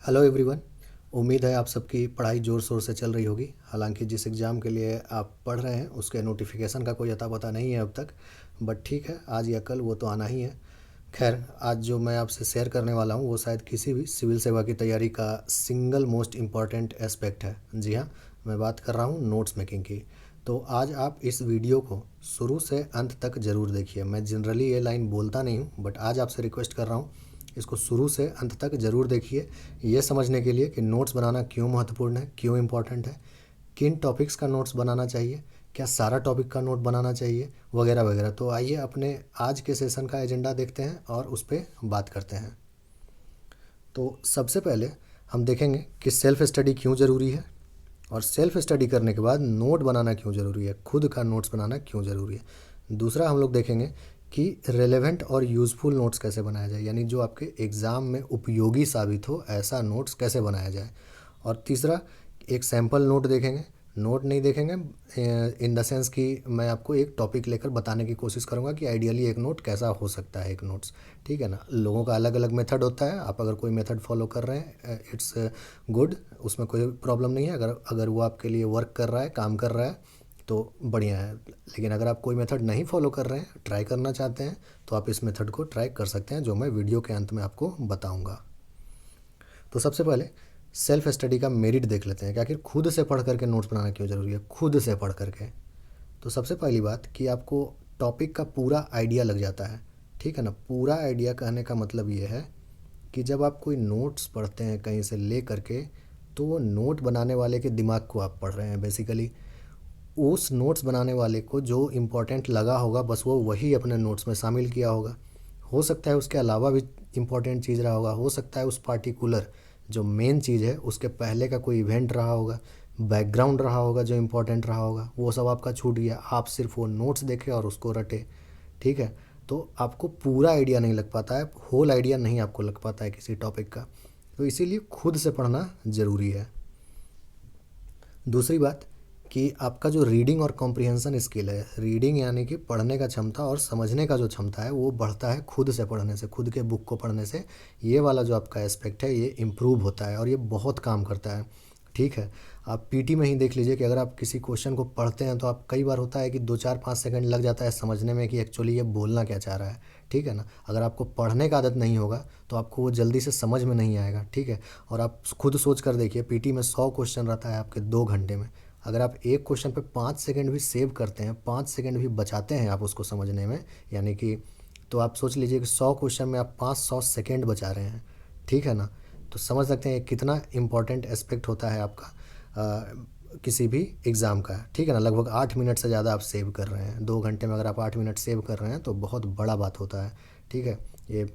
Hello everyone. उम्मीद है आप सबकी पढ़ाई ज़ोर शोर से चल रही होगी। हालांकि जिस एग्ज़ाम के लिए आप पढ़ रहे हैं उसके नोटिफिकेशन का कोई अता पता नहीं है अब तक, बट ठीक है, आज या कल वो तो आना ही है। खैर, आज जो मैं आपसे शेयर करने वाला हूँ वो शायद किसी भी सिविल सेवा की तैयारी का सिंगल मोस्ट इम्पॉर्टेंट एस्पेक्ट है। जी हाँ, मैं बात कर रहा हूँ नोट्स मेकिंग की। तो आज आप इस वीडियो को शुरू से अंत तक ज़रूर देखिए। मैं जनरली ये लाइन बोलता नहीं हूँ, बट आज आपसे रिक्वेस्ट कर रहा हूँ इसको शुरू से अंत तक ज़रूर देखिए, ये समझने के लिए कि नोट्स बनाना क्यों महत्वपूर्ण है, क्यों इम्पोर्टेंट है, किन टॉपिक्स का नोट्स बनाना चाहिए, क्या सारा टॉपिक का नोट बनाना चाहिए, वगैरह वगैरह। तो आइए अपने आज के सेशन का एजेंडा देखते हैं और उस पर बात करते हैं। तो सबसे पहले हम देखेंगे कि सेल्फ स्टडी क्यों ज़रूरी है, और सेल्फ स्टडी करने के बाद नोट बनाना क्यों ज़रूरी है, खुद का नोट्स बनाना क्यों ज़रूरी है। दूसरा हम लोग देखेंगे कि रेलेवेंट और यूज़फुल नोट्स कैसे बनाया जाए, यानी जो आपके एग्ज़ाम में उपयोगी साबित हो ऐसा नोट्स कैसे बनाया जाए। और तीसरा, एक सैम्पल नोट देखेंगे। नोट नहीं देखेंगे इन द सेंस कि मैं आपको एक टॉपिक लेकर बताने की कोशिश करूँगा कि आइडियली एक नोट कैसा हो सकता है, एक नोट्स। ठीक है ना, लोगों का अलग अलग मेथड होता है। आप अगर कोई मेथड फॉलो कर रहे हैं इट्स गुड, उसमें कोई प्रॉब्लम नहीं है। अगर अगर वो आपके लिए वर्क कर रहा है, काम कर रहा है, तो बढ़िया है। लेकिन अगर आप कोई मेथड नहीं फॉलो कर रहे हैं, ट्राई करना चाहते हैं, तो आप इस मेथड को ट्राई कर सकते हैं, जो मैं वीडियो के अंत में आपको बताऊंगा। तो सबसे पहले सेल्फ स्टडी का मेरिट देख लेते हैं कि आखिर खुद से पढ़ करके नोट्स बनाना क्यों ज़रूरी है, खुद से पढ़ करके। तो सबसे पहली बात कि आपको टॉपिक का पूरा आइडिया लग जाता है। ठीक है ना, पूरा आइडिया कहने का मतलब ये है कि जब आप कोई नोट्स पढ़ते हैं कहीं से ले करके, तो वो नोट बनाने वाले के दिमाग को आप पढ़ रहे हैं बेसिकली। उस नोट्स बनाने वाले को जो इम्पोर्टेंट लगा होगा बस वो वही अपने नोट्स में शामिल किया होगा। हो सकता है उसके अलावा भी इम्पोर्टेंट चीज़ रहा होगा, हो सकता है उस पार्टिकुलर जो मेन चीज़ है उसके पहले का कोई इवेंट रहा होगा, बैकग्राउंड रहा होगा जो इम्पोर्टेंट रहा होगा, वो सब आपका छूट गया। आप सिर्फ वो नोट्स देखे और उसको रटे। ठीक है, तो आपको पूरा आइडिया नहीं लग पाता है, होल आइडिया नहीं आपको लग पाता है किसी टॉपिक का। तो इसीलिए खुद से पढ़ना ज़रूरी है। दूसरी बात कि आपका जो रीडिंग और कॉम्प्रिहेंशन स्किल है, रीडिंग यानी कि पढ़ने का क्षमता और समझने का जो क्षमता है, वो बढ़ता है खुद से पढ़ने से, खुद के बुक को पढ़ने से। ये वाला जो आपका एस्पेक्ट है ये इम्प्रूव होता है और ये बहुत काम करता है। ठीक है, आप पीटी में ही देख लीजिए कि अगर आप किसी क्वेश्चन को पढ़ते हैं तो आप कई बार होता है कि 2 4 5 सेकंड लग जाता है समझने में कि एक्चुअली ये बोलना क्या चाह रहा है। ठीक है ना, अगर आपको पढ़ने का आदत नहीं होगा तो आपको वो जल्दी से समझ में नहीं आएगा। ठीक है, और आप खुद सोच कर देखिए, पीटी में 100 क्वेश्चन रहता है आपके 2 घंटे में। अगर आप एक क्वेश्चन पे 5 सेकंड भी सेव करते हैं, 5 सेकंड भी बचाते हैं आप उसको समझने में, यानी कि तो आप सोच लीजिए कि 100 क्वेश्चन में आप 500 सेकंड बचा रहे हैं। ठीक है ना, तो समझ सकते हैं कितना इम्पोर्टेंट एस्पेक्ट होता है आपका किसी भी एग्ज़ाम का। ठीक है ना, लगभग 8 मिनट से ज़्यादा आप सेव कर रहे हैं 2 घंटे में। अगर आप 8 मिनट सेव कर रहे हैं तो बहुत बड़ा बात होता है। ठीक है, ये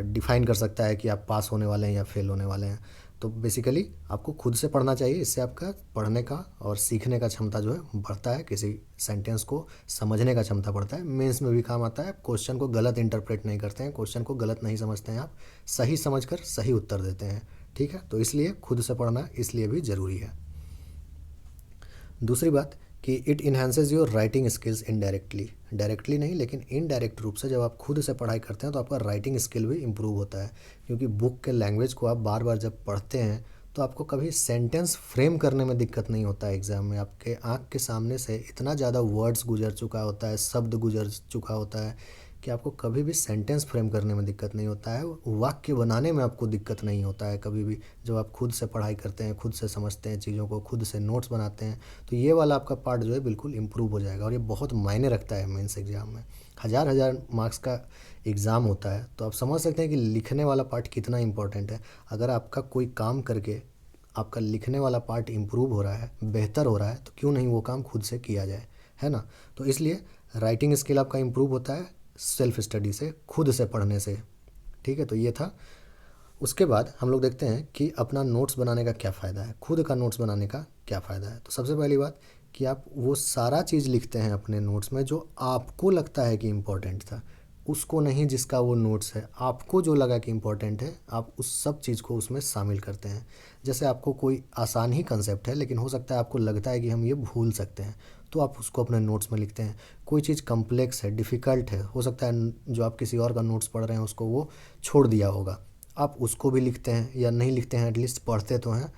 डिफाइन कर सकता है कि आप पास होने वाले हैं या फेल होने वाले हैं। तो बेसिकली आपको खुद से पढ़ना चाहिए, इससे आपका पढ़ने का और सीखने का क्षमता जो है बढ़ता है, किसी सेंटेंस को समझने का क्षमता बढ़ता है। मेंस में भी काम आता है, क्वेश्चन को गलत इंटरप्रेट नहीं करते हैं, क्वेश्चन को गलत नहीं समझते हैं, आप सही समझकर सही उत्तर देते हैं। ठीक है, तो इसलिए खुद से पढ़ना इसलिए भी ज़रूरी है। दूसरी बात कि it enhances your writing skills indirectly, directly नहीं लेकिन इनडायरेक्ट रूप से जब आप खुद से पढ़ाई करते हैं तो आपका राइटिंग स्किल भी इम्प्रूव होता है। क्योंकि बुक के लैंग्वेज को आप बार बार जब पढ़ते हैं तो आपको कभी सेंटेंस फ्रेम करने में दिक्कत नहीं होता है। एग्ज़ाम में आपके आँख के सामने से इतना ज़्यादा वर्ड्स गुजर चुका होता है, शब्द गुजर चुका होता है कि आपको कभी भी सेंटेंस फ्रेम करने में दिक्कत नहीं होता है, वाक्य बनाने में आपको दिक्कत नहीं होता है कभी भी। जब आप खुद से पढ़ाई करते हैं, खुद से समझते हैं चीज़ों को, खुद से नोट्स बनाते हैं, तो ये वाला आपका पार्ट जो है बिल्कुल इम्प्रूव हो जाएगा। और ये बहुत मायने रखता है मेंस एग्ज़ाम में। हज़ार हज़ार मार्क्स का एग्ज़ाम होता है, तो आप समझ सकते हैं कि लिखने वाला पार्ट कितना इंपॉर्टेंट है। अगर आपका कोई काम करके आपका लिखने वाला पार्ट इम्प्रूव हो रहा है, बेहतर हो रहा है, तो क्यों नहीं वो काम खुद से किया जाए, है ना। तो इसलिए राइटिंग स्किल आपका इम्प्रूव होता है सेल्फ स्टडी से, खुद से पढ़ने से। ठीक है, तो ये था। उसके बाद हम लोग देखते हैं कि अपना नोट्स बनाने का क्या फ़ायदा है, खुद का नोट्स बनाने का क्या फ़ायदा है। तो सबसे पहली बात कि आप वो सारा चीज़ लिखते हैं अपने नोट्स में जो आपको लगता है कि इम्पोर्टेंट था, उसको नहीं जिसका वो नोट्स है। आपको जो लगा कि इम्पोर्टेंट है आप उस सब चीज़ को उसमें शामिल करते हैं। जैसे आपको कोई आसान ही कंसेप्ट है लेकिन हो सकता है आपको लगता है कि हम ये भूल सकते हैं, तो आप उसको अपने नोट्स में लिखते हैं। कोई चीज़ कम्प्लेक्स है, डिफ़िकल्ट है, हो सकता है जो आप किसी और का नोट्स पढ़ रहे हैं उसको वो छोड़ दिया होगा, आप उसको भी लिखते हैं या नहीं लिखते हैं, एटलीस्ट पढ़ते तो हैं।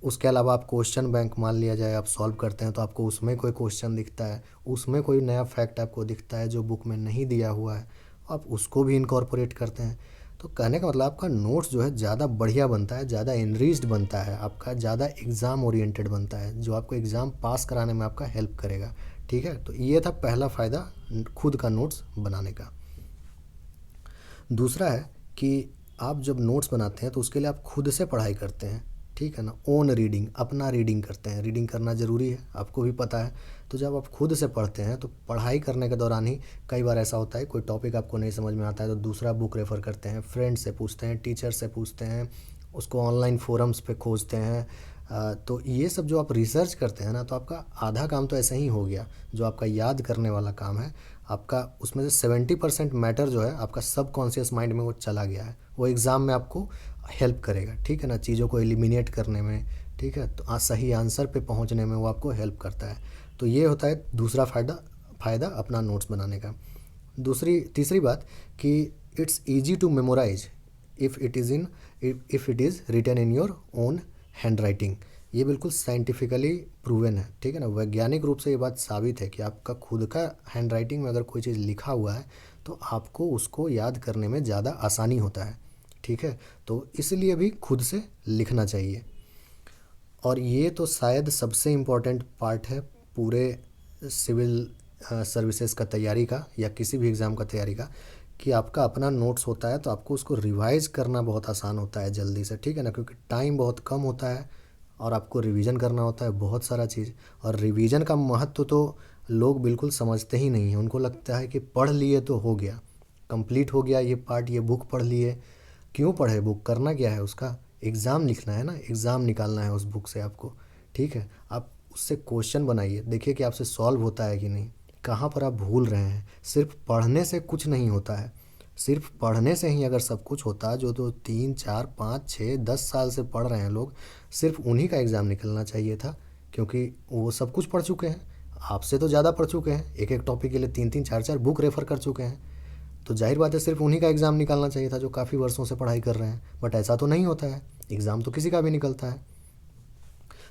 उसके अलावा आप क्वेश्चन बैंक मान लिया जाए आप सॉल्व करते हैं तो आपको उसमें कोई क्वेश्चन दिखता है, उसमें कोई नया फैक्ट आपको दिखता है जो बुक में नहीं दिया हुआ है, आप उसको भी इनकॉर्पोरेट करते हैं। तो कहने का मतलब आपका नोट्स जो है ज़्यादा बढ़िया बनता है, ज़्यादा एनरिच्ड बनता है, आपका ज़्यादा एग्ज़ाम ओरिएंटेड बनता है, जो आपको एग्ज़ाम पास कराने में आपका हेल्प करेगा। ठीक है, तो ये था पहला फ़ायदा खुद का नोट्स बनाने का। दूसरा है कि आप जब नोट्स बनाते हैं तो उसके लिए आप खुद से पढ़ाई करते हैं। ठीक है ना, ओन रीडिंग, अपना रीडिंग करते हैं। रीडिंग करना ज़रूरी है, आपको भी पता है। तो जब आप खुद से पढ़ते हैं तो पढ़ाई करने के दौरान ही कई बार ऐसा होता है कोई टॉपिक आपको नहीं समझ में आता है तो दूसरा बुक रेफ़र करते हैं, फ्रेंड से पूछते हैं, टीचर से पूछते हैं, उसको ऑनलाइन फोरम्स पे खोजते हैं। तो ये सब जो आप रिसर्च करते हैं ना, तो आपका आधा काम तो ऐसे ही हो गया। जो आपका याद करने वाला काम है आपका, उसमें से 70% मैटर जो है आपका सबकॉन्शियस माइंड में वो चला गया है, वो एग्ज़ाम में आपको हेल्प करेगा। ठीक है ना, चीज़ों को एलिमिनेट करने में, ठीक है, तो सही आंसर पे पहुंचने में वो आपको हेल्प करता है। तो ये होता है दूसरा फ़ायदा अपना नोट्स बनाने का। तीसरी बात कि it's easy to memorise if it is written in your own hand writing. ये बिल्कुल साइंटिफिकली प्रूवन है। ठीक है ना, वैज्ञानिक रूप से ये बात साबित है कि आपका खुद का हैंड राइटिंग में अगर कोई चीज़ लिखा हुआ है तो आपको उसको याद करने में ज़्यादा आसानी होता है। ठीक है, तो इसलिए भी खुद से लिखना चाहिए। और ये तो शायद सबसे इम्पोर्टेंट पार्ट है पूरे सिविल सर्विसेज का तैयारी का या किसी भी एग्ज़ाम का तैयारी का, कि आपका अपना नोट्स होता है तो आपको उसको रिवाइज करना बहुत आसान होता है जल्दी से। ठीक है ना, क्योंकि टाइम बहुत कम होता है और आपको रिवीजन करना होता है बहुत सारा चीज़। और रिवीजन का महत्व तो लोग बिल्कुल समझते ही नहीं हैं। उनको लगता है कि पढ़ लिए तो हो गया, कंप्लीट हो गया ये पार्ट, ये बुक पढ़ लिए। क्यों पढ़े बुक, करना क्या है उसका? एग्ज़ाम लिखना है ना, एग्ज़ाम निकालना है उस बुक से आपको। ठीक है, आप उससे क्वेश्चन बनाइए, देखिए कि आपसे सॉल्व होता है कि नहीं, कहाँ पर आप भूल रहे हैं। सिर्फ पढ़ने से कुछ नहीं होता है। सिर्फ पढ़ने से ही अगर सब कुछ होता, जो तो 3 4 5 6 10 साल से पढ़ रहे हैं लोग, सिर्फ उन्हीं का एग्ज़ाम निकलना चाहिए था, क्योंकि वो सब कुछ पढ़ चुके हैं, आपसे तो ज़्यादा पढ़ चुके हैं, एक एक टॉपिक के लिए 3 3 4 4 बुक रेफ़र कर चुके हैं। तो जाहिर बात है सिर्फ उन्हीं का एग्ज़ाम निकालना चाहिए था जो काफ़ी वर्षों से पढ़ाई कर रहे हैं। बट ऐसा तो नहीं होता है, एग्ज़ाम तो किसी का भी निकलता है।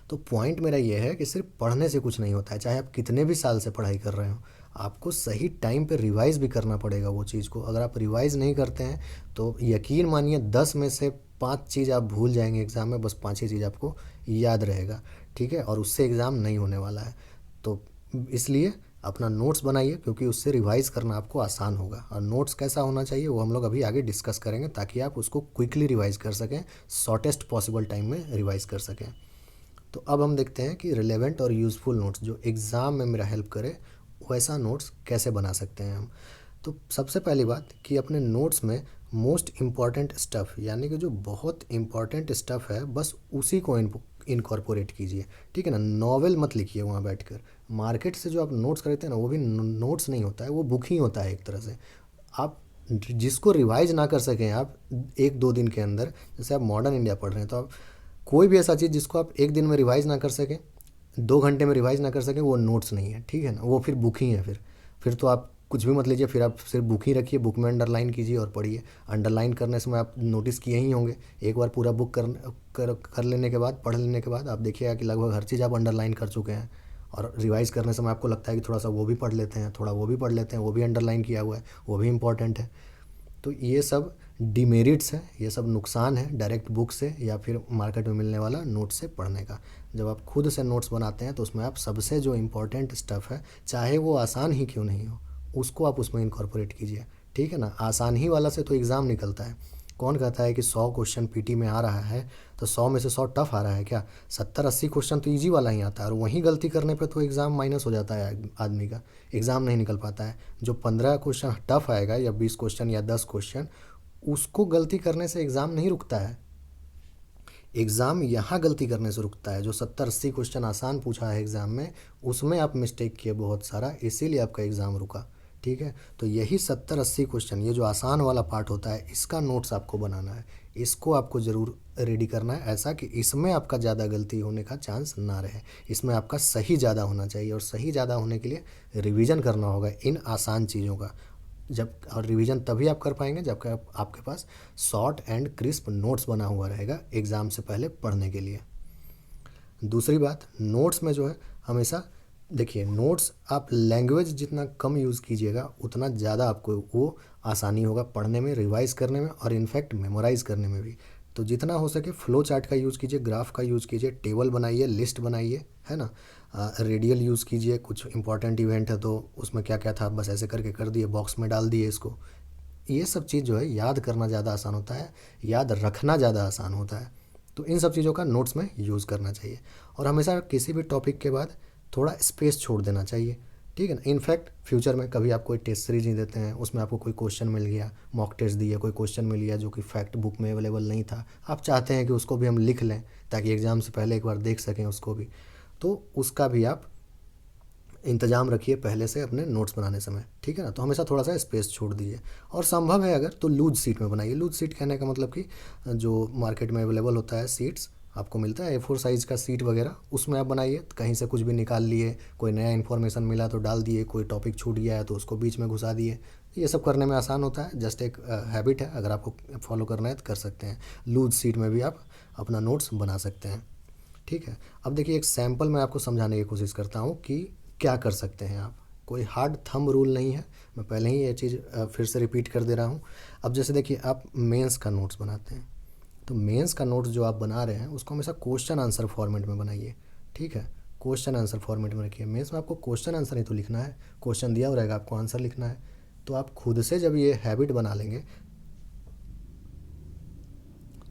तो पॉइंट मेरा ये है कि सिर्फ पढ़ने से कुछ नहीं होता है, चाहे आप कितने भी साल से पढ़ाई कर रहे हो, आपको सही टाइम पे रिवाइज़ भी करना पड़ेगा वो चीज़ को। अगर आप रिवाइज़ नहीं करते हैं तो यकीन मानिए 10 में से 5 चीज़ आप भूल जाएंगे एग्ज़ाम में, बस 5 ही चीज़ आपको याद रहेगा। ठीक है, और उससे एग्ज़ाम नहीं होने वाला है। तो इसलिए अपना नोट्स बनाइए, क्योंकि उससे रिवाइज़ करना आपको आसान होगा। और नोट्स कैसा होना चाहिए वो हम लोग अभी आगे डिस्कस करेंगे, ताकि आप उसको क्विकली रिवाइज़ कर सकें, शॉर्टेस्ट पॉसिबल टाइम में रिवाइज़ कर सकें। तो अब हम देखते हैं कि रिलेवेंट और यूज़फुल नोट्स जो एग्ज़ाम में मेरा हेल्प करे, वैसा नोट्स कैसे बना सकते हैं हम। तो सबसे पहली बात कि अपने नोट्स में मोस्ट इम्पॉर्टेंट स्टफ़, यानी कि जो बहुत इम्पॉर्टेंट स्टफ़ है बस उसी को इनकॉर्पोरेट कीजिए। ठीक है ना, नॉवेल मत लिखिए वहाँ बैठकर। मार्केट से जो आप नोट्स खरीदते हैं ना, वो भी नोट्स नहीं होता है, वो बुक ही होता है एक तरह से। आप जिसको रिवाइज ना कर सकें आप 1 2 दिन के अंदर, जैसे आप मॉडर्न इंडिया पढ़ रहे हैं, तो आप कोई भी ऐसा चीज़ जिसको आप एक दिन में रिवाइज ना कर सकें, 2 घंटे में रिवाइज ना कर सकें, वो नोट्स नहीं है। ठीक है ना, वो फिर बुक ही है। फिर तो आप कुछ भी मत लीजिए, फिर आप सिर्फ बुक ही रखिए, बुक में अंडरलाइन कीजिए और पढ़िए। अंडरलाइन करने से आप नोटिस किए ही होंगे, एक बार पूरा बुक कर लेने के बाद, पढ़ लेने के बाद आप देखिएगा कि लगभग हर चीज़ आप अंडरलाइन कर चुके हैं। और रिवाइज़ करने समय आपको लगता है कि थोड़ा सा वो भी पढ़ लेते हैं, थोड़ा वो भी पढ़ लेते हैं, वो भी अंडरलाइन किया हुआ है, वो भी इम्पॉर्टेंट है। तो ये सब डिमेरिट्स हैं, ये सब नुकसान है डायरेक्ट बुक से या फिर मार्केट में मिलने वाला नोट से पढ़ने का। जब आप खुद से नोट्स बनाते हैं तो उसमें आप सबसे जो इम्पोर्टेंट स्टफ़ है, चाहे वो आसान ही क्यों नहीं हो, उसको आप उसमें इनकॉर्पोरेट कीजिए। ठीक है ना, आसान ही वाला से तो एग्ज़ाम निकलता है। कौन कहता है कि 100 क्वेश्चन पीटी में आ रहा है तो 100 में से 100 टफ आ रहा है? क्या 70 80 क्वेश्चन तो ईजी वाला ही आता है, और वहीं गलती करने पे तो एग्ज़ाम माइनस हो जाता है, आदमी का एग्ज़ाम नहीं निकल पाता है। जो 15 क्वेश्चन टफ आएगा या 20 क्वेश्चन या 10 क्वेश्चन, उसको गलती करने से एग्ज़ाम नहीं रुकता है। एग्ज़ाम यहाँ गलती करने से रुकता है। जो 70 80 क्वेश्चन आसान पूछा है एग्ज़ाम में, उसमें आप मिस्टेक किए बहुत सारा, इसीलिए आपका एग्ज़ाम रुका। ठीक है, तो यही 70 80 क्वेश्चन, ये जो आसान वाला पार्ट होता है, इसका नोट्स आपको बनाना है। इसको आपको ज़रूर रेडी करना है, ऐसा कि इसमें आपका ज़्यादा गलती होने का चांस ना रहे। इसमें आपका सही ज़्यादा होना चाहिए, और सही ज़्यादा होने के लिए रिवीजन करना होगा इन आसान चीज़ों का। जब और रिवीजन तभी आप कर पाएंगे जब आपके पास शॉर्ट एंड क्रिस्प नोट्स बना हुआ रहेगा एग्ज़ाम से पहले पढ़ने के लिए। दूसरी बात, नोट्स में जो है हमेशा देखिए, नोट्स आप लैंग्वेज जितना कम यूज़ कीजिएगा उतना ज़्यादा आपको वो आसानी होगा पढ़ने में, रिवाइज़ करने में और इनफैक्ट मेमोराइज़ करने में भी। तो जितना हो सके फ्लो चार्ट का यूज़ कीजिए, ग्राफ का यूज़ कीजिए, टेबल बनाइए, लिस्ट बनाइए, है ना। रेडियल यूज़ कीजिए, कुछ इंपॉर्टेंट इवेंट है तो उसमें क्या क्या था बस ऐसे करके कर दिए, बॉक्स में डाल दिए इसको। ये सब चीज़ जो है याद करना ज़्यादा आसान होता है, याद रखना ज़्यादा आसान होता है। तो इन सब चीज़ों का नोट्स में यूज़ करना चाहिए और हमेशा किसी भी टॉपिक के बाद थोड़ा स्पेस छोड़ देना चाहिए, ठीक है ना। इनफैक्ट फ्यूचर में कभी आप कोई टेस्ट सीरीज नहीं देते हैं, उसमें आपको कोई क्वेश्चन मिल गया, मॉक टेस्ट दिया, कोई क्वेश्चन मिल गया जो कि फैक्ट बुक में अवेलेबल नहीं था, आप चाहते हैं कि उसको भी हम लिख लें ताकि एग्ज़ाम से पहले एक बार देख सकें उसको भी, तो उसका भी आप इंतज़ाम रखिए पहले से अपने नोट्स बनाने समय, ठीक है ना। तो हमेशा थोड़ा सा स्पेस छोड़ दीजिए और संभव है अगर तो लूज सीट में बनाइए। लूज सीट कहने का मतलब कि जो मार्केट में अवेलेबल होता है सीट्स आपको मिलता है A4 साइज़ का सीट वगैरह, उसमें आप बनाइए। कहीं से कुछ भी निकाल लिए, कोई नया इन्फॉर्मेशन मिला तो डाल दिए, कोई टॉपिक छूट गया है तो उसको बीच में घुसा दिए। ये सब करने में आसान होता है, जस्ट एक हैबिट है, अगर आपको फॉलो करना है तो कर सकते हैं। लूज सीट में भी आप अपना नोट्स बना सकते हैं, ठीक है। अब देखिए एक सैम्पल मैं आपको समझाने की कोशिश करता हूँ कि क्या कर सकते हैं आप। कोई हार्ड थंब रूल नहीं है, मैं पहले ही ये चीज़ फिर से रिपीट कर दे रहा हूँ। अब जैसे देखिए आप मेंस का नोट्स बनाते हैं, तो मेंस का नोट्स जो आप बना रहे हैं उसको हमेशा क्वेश्चन आंसर फॉर्मेट में बनाइए, ठीक है। क्वेश्चन आंसर फॉर्मेट में रखिए। मेंस में आपको क्वेश्चन आंसर ही तो लिखना है, क्वेश्चन दिया हुआ रहेगा, आपको आंसर लिखना है। तो आप खुद से जब ये हैबिट बना लेंगे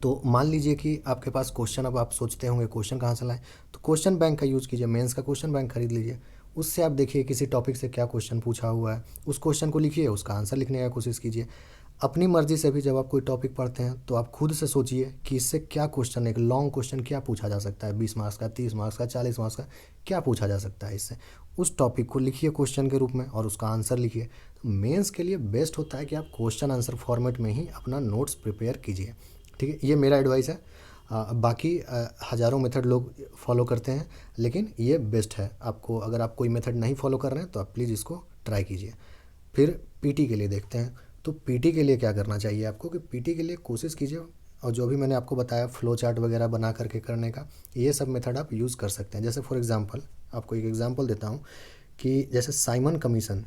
तो मान लीजिए कि आपके पास क्वेश्चन, अब आप सोचते होंगे क्वेश्चन कहाँ से लाएं, तो क्वेश्चन बैंक का यूज़ कीजिए, मेंस का क्वेश्चन बैंक खरीद लीजिए। उससे आप देखिए किसी टॉपिक से क्या क्वेश्चन पूछा हुआ है, उस क्वेश्चन को लिखिए, उसका आंसर लिखने का कोशिश कीजिए। अपनी मर्ज़ी से भी जब आप कोई टॉपिक पढ़ते हैं तो आप खुद से सोचिए कि इससे क्या क्वेश्चन, एक लॉन्ग क्वेश्चन क्या पूछा जा सकता है, 20 मार्क्स का, 30 मार्क्स का, 40 मार्क्स का, क्या पूछा जा सकता है इससे। उस टॉपिक को लिखिए क्वेश्चन के रूप में और उसका आंसर लिखिए। तो मेंस के लिए बेस्ट होता है कि आप क्वेश्चन आंसर फॉर्मेट में ही अपना नोट्स प्रिपेयर कीजिए, ठीक है। ये मेरा एडवाइस है। बाकी हज़ारों मेथड लोग फॉलो करते हैं, लेकिन ये बेस्ट है। आपको अगर आप कोई मेथड नहीं फॉलो कर रहे हैं तो आप प्लीज़ इसको ट्राई कीजिए। फिर पीटी के लिए देखते हैं। तो पीटी के लिए क्या करना चाहिए आपको कि पीटी के लिए कोशिश कीजिए, और जो भी मैंने आपको बताया फ्लो चार्ट वगैरह बना करके करने का, ये सब मेथड आप यूज़ कर सकते हैं। जैसे फॉर एग्ज़ाम्पल आपको एक एग्ज़ाम्पल देता हूँ कि जैसे साइमन कमीशन,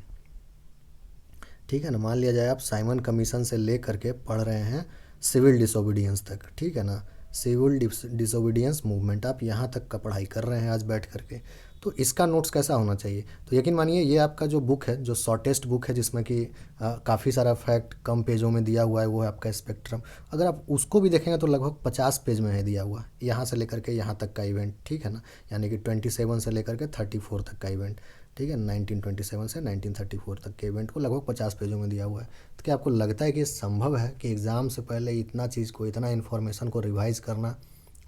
ठीक है ना। मान लिया जाए आप साइमन कमीशन से ले करके पढ़ रहे हैं सिविल डिसोबीडियंस तक, ठीक है ना। सिविल डिसोबीडियंस मूवमेंट आप यहाँ तक का पढ़ाई कर रहे हैं आज बैठ करके, तो इसका नोट्स कैसा होना चाहिए। तो यकीन मानिए ये आपका जो बुक है, जो शॉर्टेस्ट बुक है जिसमें कि काफ़ी सारा फैक्ट कम पेजों में दिया हुआ है, वो है आपका स्पेक्ट्रम। अगर आप उसको भी देखेंगे तो लगभग 50 पेज में है दिया हुआ, यहाँ से लेकर के यहाँ तक का इवेंट, ठीक है ना। यानी कि 27 से लेकर के 34 तक का इवेंट, ठीक है। 1927 से 1934 तक के इवेंट को लगभग 50 पेजों में दिया हुआ है। तो क्या आपको लगता है कि ये संभव है कि एग्ज़ाम से पहले इतना चीज़ को, इतना इन्फॉर्मेशन को रिवाइज़ करना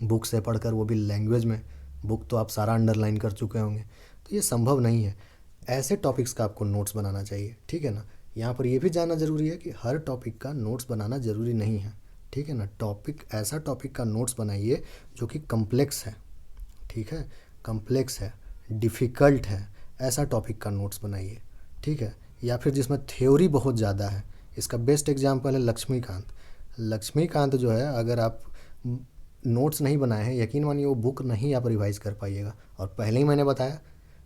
बुक से पढ़कर, वो भी लैंग्वेज में। बुक तो आप सारा अंडरलाइन कर चुके होंगे, तो ये संभव नहीं है। ऐसे टॉपिक्स का आपको नोट्स बनाना चाहिए, ठीक है ना। यहाँ पर ये भी जानना ज़रूरी है कि हर टॉपिक का नोट्स बनाना ज़रूरी नहीं है, ठीक है ना। ऐसा टॉपिक का नोट्स बनाइए जो कि कम्प्लेक्स है, ठीक है, कम्प्लेक्स है, डिफ़िकल्ट है, ऐसा टॉपिक का नोट्स बनाइए, ठीक है। या फिर जिसमें थ्योरी बहुत ज़्यादा है। इसका बेस्ट एग्जांपल है लक्ष्मीकांत। लक्ष्मीकांत जो है, अगर आप नोट्स नहीं बनाए हैं, यकीन मानिए वो बुक नहीं आप रिवाइज़ कर पाइएगा। और पहले ही मैंने बताया,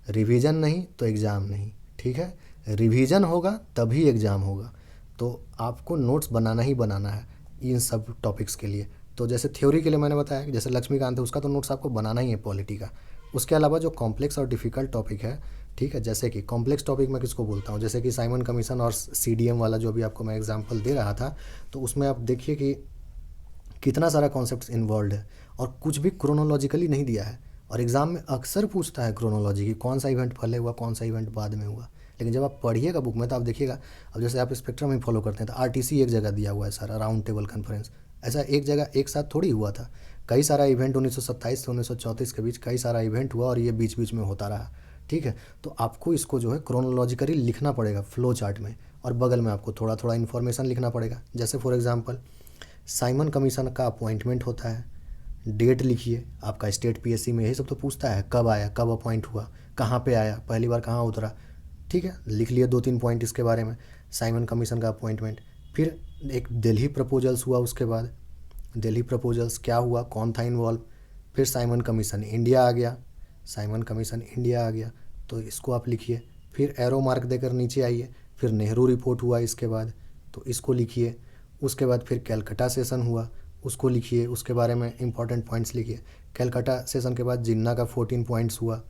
रिवीजन नहीं तो एग्ज़ाम नहीं, ठीक है। रिवीजन होगा तभी एग्ज़ाम होगा। तो आपको नोट्स बनाना ही बनाना है इन सब टॉपिक्स के लिए। तो जैसे थ्योरी के लिए मैंने बताया कि जैसे लक्ष्मीकांत है, उसका तो नोट्स आपको बनाना ही है पॉलिटी का। उसके अलावा जो कॉम्प्लेक्स और डिफ़िकल्ट टॉपिक है, ठीक है, जैसे कि कॉम्प्लेक्स टॉपिक मैं किसको बोलता हूँ, जैसे कि साइमन कमीशन और सीडीएम वाला जो भी आपको मैं एग्जांपल दे रहा था, तो उसमें आप देखिए कि कितना सारा कॉन्सेप्ट्स इन्वॉल्व है और कुछ भी क्रोनोलॉजिकली नहीं दिया है। और एग्ज़ाम में अक्सर पूछता है क्रोनोलॉजी की, कौन सा इवेंट पहले हुआ, कौन सा इवेंट बाद में हुआ। लेकिन जब आप पढ़िएगा बुक में तो आप देखिएगा, अब जैसे आप स्पेक्ट्रम ही फॉलो करते हैं तो आरटीसी एक जगह दिया हुआ है सारा, राउंड टेबल कॉन्फ्रेंस। ऐसा एक जगह एक साथ थोड़ी हुआ था, कई सारा इवेंट 1927 से 1934 के बीच कई सारा इवेंट हुआ और ये बीच बीच में होता रहा, ठीक है। तो आपको इसको जो है क्रोनोलॉजिकली लिखना पड़ेगा फ्लो चार्ट में, और बगल में आपको थोड़ा थोड़ा इन्फॉर्मेशन लिखना पड़ेगा। जैसे फॉर एग्जांपल साइमन कमीशन का अपॉइंटमेंट होता है, डेट लिखिए। आपका स्टेट पीएससी में यही सब तो पूछता है, कब आया, कब अपॉइंट हुआ, कहाँ पे आया, पहली बार कहाँ उतरा, ठीक है, लिख लिए 2-3 पॉइंट इसके बारे में। साइमन कमीशन का अपॉइंटमेंट, फिर एक दिल्ली प्रपोजल्स हुआ, उसके बाद दिल्ली प्रपोजल्स क्या हुआ, कौन था इन्वॉल्व, फिर साइमन कमीशन इंडिया आ गया, साइमन कमीशन इंडिया आ गया, तो इसको आप लिखिए। फिर एरो मार्क देकर नीचे आइए, फिर नेहरू रिपोर्ट हुआ इसके बाद, तो इसको लिखिए। उसके बाद फिर कैलकटा सेशन हुआ, उसको लिखिए, उसके बारे में इंपॉर्टेंट पॉइंट्स लिखिए। कैलकटा सेशन के बाद जिन्ना का 14 पॉइंट्स हुआ,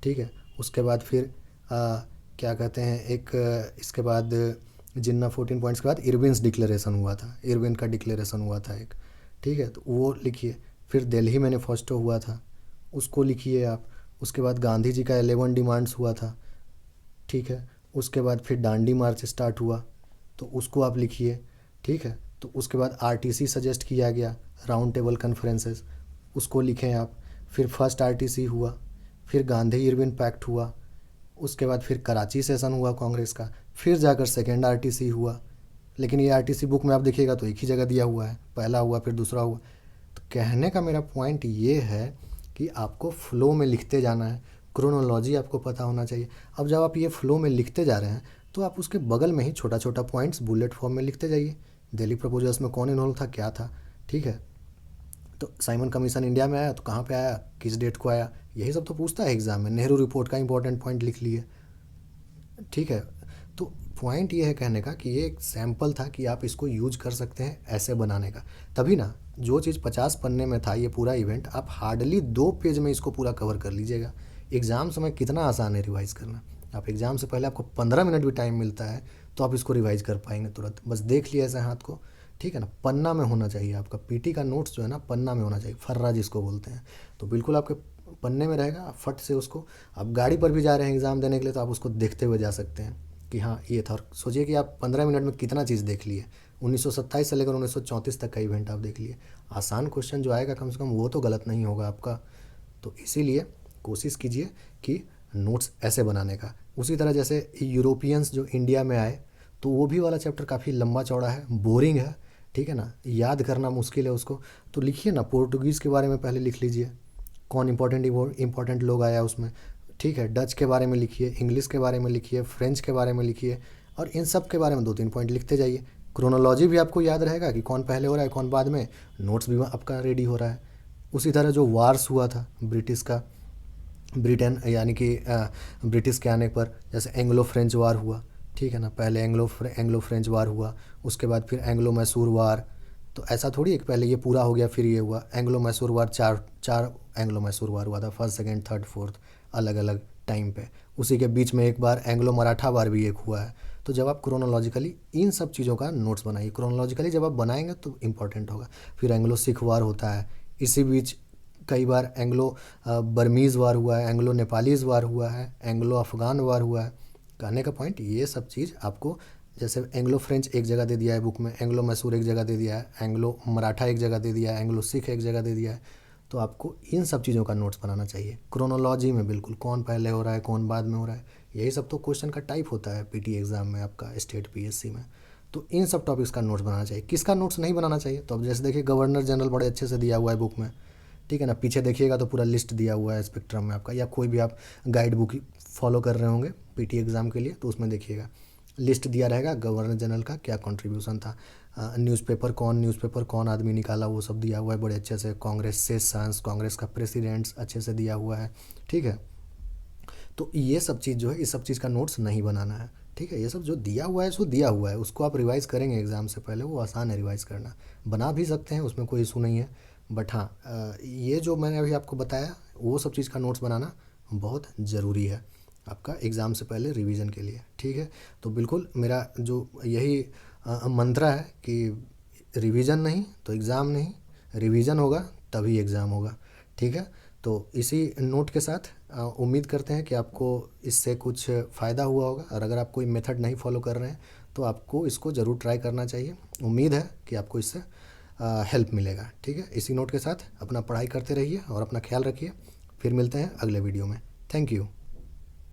ठीक है। उसके बाद फिर क्या कहते हैं, एक इसके बाद जिन्ना 14 पॉइंट्स के बाद इरविन्स डिक्लेरेशन हुआ था, इरविन का डिक्लेरेशन हुआ था एक, ठीक है, तो वो लिखिए। फिर दिल्ली मैनिफेस्टो हुआ था, उसको लिखिए आप। उसके बाद गांधी जी का 11 डिमांड्स हुआ था, ठीक है। उसके बाद फिर दांडी मार्च स्टार्ट हुआ, तो उसको आप लिखिए, ठीक है। तो उसके बाद आरटीसी सजेस्ट किया गया, राउंड टेबल कन्फ्रेंसेस, उसको लिखें आप। फिर फर्स्ट आरटीसी हुआ, फिर गांधी इरविन पैक्ट हुआ, उसके बाद फिर कराची सेशन हुआ कांग्रेस का, फिर जाकर सेकेंड आरटीसी हुआ। लेकिन ये आरटीसी बुक में आप देखिएगा तो एक ही जगह दिया हुआ है, पहला हुआ फिर दूसरा हुआ। तो कहने का मेरा पॉइंट ये है कि आपको फ्लो में लिखते जाना है, क्रोनोलॉजी आपको पता होना चाहिए। अब जब आप ये फ्लो में लिखते जा रहे हैं तो आप उसके बगल में ही छोटा छोटा पॉइंट्स बुलेट फॉर्म में लिखते जाइए। दिल्ली प्रपोजल्स में कौन इन्वॉल्व था, क्या था, ठीक है। तो साइमन कमीशन इंडिया में आया तो कहाँ पे आया, किस डेट को आया, यही सब तो पूछता है एग्ज़ाम में। नेहरू रिपोर्ट का इंपॉर्टेंट पॉइंट लिख लिए, ठीक है। तो पॉइंट ये है कहने का कि ये एक सैम्पल था कि आप इसको यूज कर सकते हैं ऐसे बनाने का। तभी ना जो चीज़ 50 पन्ने में था ये पूरा इवेंट, आप हार्डली 2 पेज में इसको पूरा कवर कर लीजिएगा। एग्ज़ाम समय कितना आसान है रिवाइज़ करना। आप एग्ज़ाम से पहले आपको 15 मिनट भी टाइम मिलता है तो आप इसको रिवाइज़ कर पाएंगे तुरंत। बस देख लिया ऐसे हाथ को, ठीक है ना। पन्ना में होना चाहिए आपका पीटी का नोट्स जो है ना, पन्ना में होना चाहिए, फर्रा जिसको बोलते हैं। तो बिल्कुल आपके पन्ने में रहेगा, आप फट से उसको, आप गाड़ी पर भी जा रहे हैं एग्ज़ाम देने के लिए तो आप उसको देखते हुए जा सकते हैं कि हाँ ये था। और सोचिए कि आप 15 मिनट में कितना चीज़ देख लिए, 1927 से लेकर 1934 तक का इवेंट आप देख लिए। आसान क्वेश्चन जो आएगा कम से कम वो तो गलत नहीं होगा आपका। तो इसीलिए कोशिश कीजिए कि नोट्स ऐसे बनाने का। उसी तरह जैसे यूरोपियंस जो इंडिया में आए तो वो भी वाला चैप्टर काफ़ी लंबा चौड़ा है, बोरिंग है, ठीक है ना, याद करना मुश्किल है उसको। तो लिखिए ना, पोर्टुगीज़ के बारे में पहले लिख लीजिए, कौन इंपॉर्टेंट लोग आया उसमें, ठीक है। डच के बारे में लिखिए, इंग्लिश के बारे में लिखिए, फ्रेंच के बारे में लिखिए, और इन सब के बारे में 2-3 पॉइंट लिखते जाइए। क्रोनोलॉजी भी आपको याद रहेगा कि कौन पहले हो रहा है कौन बाद में, नोट्स भी आपका रेडी हो रहा है। उसी तरह जो वार्स हुआ था ब्रिटिश का, ब्रिटेन यानी कि ब्रिटिश के आने पर, जैसे एंग्लो फ्रेंच वार हुआ, ठीक है ना। पहले एंग्लो फ्रेंच वार हुआ, उसके बाद फिर एंग्लो मैसूर वार। तो ऐसा थोड़ी है कि पहले ये पूरा हो गया फिर ये हुआ। एंग्लो मैसूर वार चार चार एंग्लो मैसूर वार हुआ था, फर्स्ट सेकंड थर्ड फोर्थ, अलग अलग टाइम पे। उसी के बीच में एक बार एंग्लो मराठा वार भी एक हुआ है। तो जब आप क्रोनोलॉजिकली इन सब चीज़ों का नोट्स बनाइए, क्रोनोलॉजिकली जब आप बनाएंगे तो इंपॉर्टेंट होगा। फिर एंग्लो सिख वार होता है, इसी बीच कई बार एंग्लो बर्मीज़ वार हुआ है, एंग्लो नेपालीज़ वार हुआ है, एंग्लो अफ़गान वार हुआ है। कहने का पॉइंट ये सब चीज़ आपको, जैसे एंग्लो फ्रेंच एक जगह दे दिया है बुक में, एंग्लो मैसूर एक जगह दे दिया है, एंग्लो मराठा एक जगह दे दिया है, एंग्लो सिख एक जगह दे दिया है। तो आपको इन सब चीज़ों का नोट्स बनाना चाहिए क्रोनोलॉजी में, बिल्कुल कौन पहले हो रहा है कौन बाद में हो रहा है। यही सब तो क्वेश्चन का टाइप होता है पीटी एग्ज़ाम में आपका, स्टेट पीएससी में। तो इन सब टॉपिक्स का नोट्स बनाना चाहिए। किसका नोट्स नहीं बनाना चाहिए, तो अब जैसे देखिए गवर्नर जनरल बड़े अच्छे से दिया हुआ है बुक में, ठीक है ना। पीछे देखिएगा तो पूरा लिस्ट दिया हुआ है स्पेक्ट्रम में आपका, या कोई भी आप गाइड बुक फॉलो कर रहे होंगे पीटी एग्ज़ाम के लिए तो उसमें देखिएगा लिस्ट दिया रहेगा गवर्नर जनरल का क्या कंट्रीब्यूशन था। न्यूज़पेपर कौन आदमी निकाला वो सब दिया हुआ है बड़े अच्छे से। कांग्रेस सेशंस, कांग्रेस का प्रेसिडेंट्स अच्छे से दिया हुआ है, ठीक है। तो ये सब चीज़ जो है, इस सब चीज़ का नोट्स नहीं बनाना है, ठीक है। ये सब जो दिया हुआ है सो दिया हुआ है, उसको आप रिवाइज़ करेंगे एग्ज़ाम से पहले, वो आसान है रिवाइज़ करना, बना भी सकते हैं, उसमें कोई इशू नहीं है। बट हाँ, ये जो मैंने अभी आपको बताया वो सब चीज़ का नोट्स बनाना बहुत ज़रूरी है आपका एग्ज़ाम से पहले रिवीजन के लिए, ठीक है। तो बिल्कुल मेरा जो यही मंत्रा है कि रिवीजन नहीं तो एग्ज़ाम नहीं, रिवीजन होगा तभी एग्ज़ाम होगा, ठीक है। तो इसी नोट के साथ उम्मीद करते हैं कि आपको इससे कुछ फ़ायदा हुआ होगा। और अगर आप कोई मेथड नहीं फॉलो कर रहे हैं तो आपको इसको ज़रूर ट्राई करना चाहिए। उम्मीद है कि आपको इससे हेल्प मिलेगा, ठीक है। इसी नोट के साथ अपना पढ़ाई करते रहिए और अपना ख्याल रखिए। फिर मिलते हैं अगले वीडियो में। Thank you.